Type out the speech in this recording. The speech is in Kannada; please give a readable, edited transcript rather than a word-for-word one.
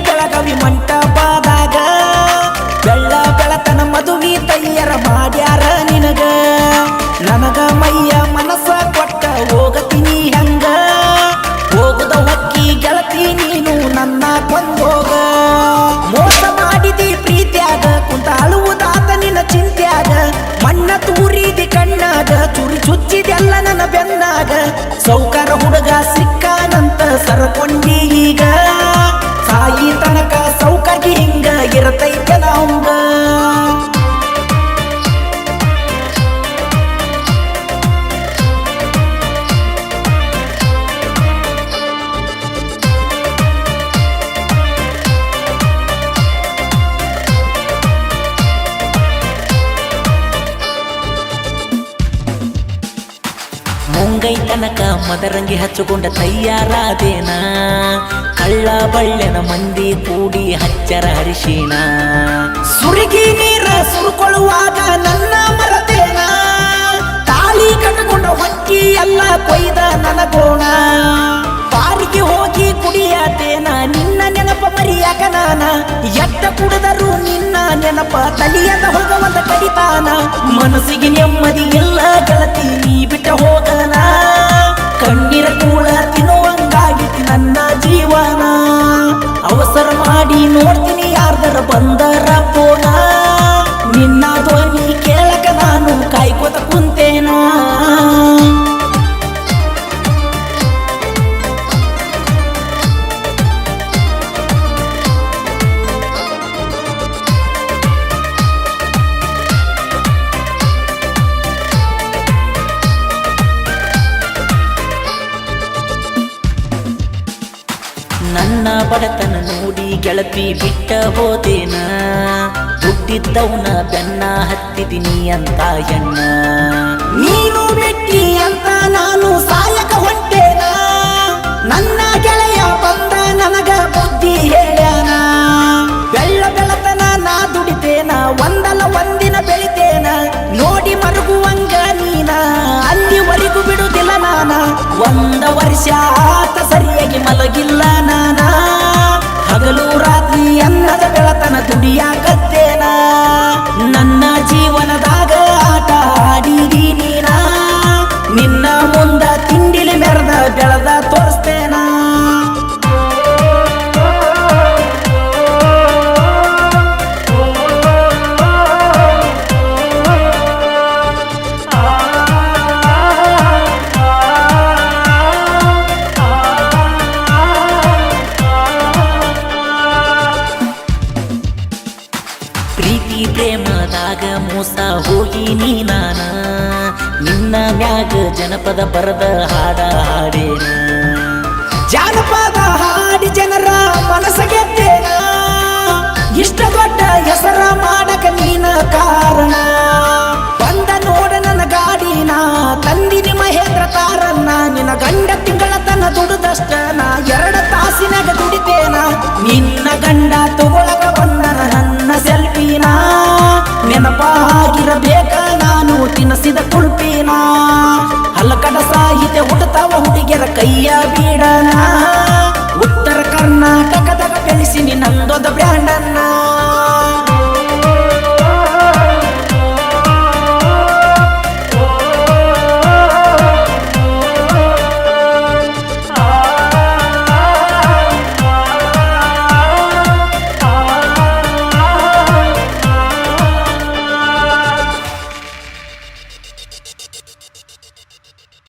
ಬೆಳಗವಿ ಮಂಟಪದಾಗ ಬೆಳ್ಳ ಬೆಳತನ ಮದುವೆ ತಯ್ಯರ ಮಾಡ್ಯಾರ ನಿನಗ ನನಗ ಮೈಯ ಮನಸ್ಸ ಕೊಟ್ಟ ಹೋಗತೀನಿ ಹಂಗ ಹೋಗುದ ಹೊಕ್ಕಿ ಗೆಳತಿ ನೀನು ನನ್ನ ಕೊಂದೋಗ ಮೋಸ ಮಾಡಿದಿ ಪ್ರೀತ್ಯಾಗ ಕುಂತ ಅಳುವುದಾತ ನಿನ್ನ ಚಿಂತ್ಯಾಗ ಮಣ್ಣ ತೂರಿದಿ ಕಣ್ಣಾಗ ಚುರಿ ಚುಚ್ಚಿದೆಲ್ಲ ನನ್ನ ಬೆನ್ನಾಗ ಸೌಕರ ಹುಡುಗ ಸಿಕ್ಕಾನಂತ ಸರಕೊಂಡಿ ಈಗ ಸಾಯಿ ತನಕ ಸೌಕರ್ಯ ಹಿಂಗ ಇರತೈತೆ ನಾವಂಗ ಮುಂಗೈ ತನಕ ಮದರಂಗಿ ಹಚ್ಚಿಕೊಂಡ ತಯ್ಯಾರಾದೇನ ಕಳ್ಳ ಬಳ್ಳೆನ ಮಂದಿ ಕೂಡಿ ಹಚ್ಚರ ಹರಿಶಿನ ಸುರಿಗಿ ನೀರ ಸುರುಕೊಳ್ಳುವಾಗ ನನ್ನ ಮರತೇನ ತಾಳಿ ಕಟ್ಟಕೊಂಡ ಹೊಕ್ಕಿ ಎಲ್ಲ ಕೊಯ್ದ ನನಗೋಣ ಬಾರಿಗೆ ಹೋಗಿ ಕುಡಿಯಾತೇನ ನಿನ್ನ ನೆನಪ ಮರಿಯಾಕ ನಾನ ಎಟ್ಟ ಕುಡಿದರು ನಿನ್ನ ನೆನಪ ತಲಿಯದ ಹೋಗವಂತ ಕಡಿತಾನ ಮನಸ್ಸಿಗೆ ನೆಮ್ಮದಿ ಎಲ್ಲ ಗೆಳತಿ ನೀ ಬಿಟ್ಟ ಹೋಗನ ಕಣ್ಣೀರ ಕೂಡ ತಿನ್ನುವಂಗಾಗಿತಿ ನನ್ನ ಜೀವನ ಅವಸರ ಮಾಡಿ ನೋಡ್ತೀನಿ ಯಾರ್ದರ ಬಂದರ ಪೋನ ನಿನ್ನ ಧ್ವನಿ ಕೇಳಕ ನಾನು ಕಾಯ್ಕೋತ ಕುಂತೇನ ನನ್ನ ಬಡತನ ನೋಡಿ ಗೆಳತಿ ಬಿಟ್ಟ ಹೋದೇನ ಹುಟ್ಟಿದ್ದವನ ಬೆನ್ನ ಹತ್ತಿದ್ದೀನಿ ಅಂತ ಎಣ್ಣ ನೀನು ಬೆಟ್ಟಿ ಅಂತ ನಾನು ಸಾಯಕ ಹೊಂಟೇನ ನನ್ನ ಗೆಳೆಯ ಬಂದ ನನಗ ಬುದ್ಧಿ ಹೇಳ್ಯಾನ ಬೆಳ್ಳ ಬೆಳತನ ನಾ ದುಡಿತೇನ ಒಂದಲ್ಲ ಒಂದಿನ ಬೆಳಿತೇನ ನೋಡಿ ಮರುಗುವಂಗ ನೀನ ಅಲ್ಲಿವರೆಗೂ ಬಿಡುದಿಲ್ಲ ನಾನ ಒಂದ ವರ್ಷ ಆತ ಸರಿಯಾಗಿ ಮಲಗಿಲ್ಲ ನಾನ ಹಗಲು ರಾತ್ರಿ ಅನ್ನದ ಬೆಳತನ ದುಡಿಯಾಕತ್ತೇನ ನನ್ನ ಜೀವನದಾಗ ಆಟ ಆಡಿದಿ ನೀನ ನಿನ್ನ ಮುಂದ ತಿಂಡಿಲಿ ಮೆರೆದ ಬೆಳೆದ ತೋರಿಸ್ತೇನ ಪ್ರೀತಿ ಪ್ರೇಮದಾಗ ಮೋಸ ಹೋಗಿ ನೀನಾನ ನಿನ್ನ ಮ್ಯಾಗ ಜನಪದ ಬರದ ಹಾಡ ಹಾಡೇನ ಜಾನಪದ ಹಾಡಿ ಜನರ ಮನಸ ಗೆದ್ದೇನ ಇಷ್ಟ ದೊಡ್ಡ ಹೆಸರ ಮಾಡಕ ನೀನ ಕಾರಣ ಬಂದ ನೋಡ ನನ್ನ ಗಾಡಿನ ತಂದಿನಿ ಮಹೇಂದ್ರ ತಾರನ್ನ ನಿನ್ನ ಗಂಡ ತಿಂಗಳ ತನ ದುಡಿದಷ್ಟ ನಾ 2 ತಾಸಿನಾಗ ದುಡಿತೇನ ನಿನ್ನ ಗಂಡ ತಗೊಳಕ ಬಂದನ ನನ್ನ ಸೆಲ್ಫಿನ ನೆನಪಾಗಿರಬೇಕ ನಾನು ತಿನ್ನಿಸಿದ ಕುಲ್ಪಿನ ಹಲಕಡ ಸಾಹಿತ್ಯ ಹುಟ್ಟತಾವ ಹುಡುಗಿಯರ ಕೈಯ ಬೀಡನ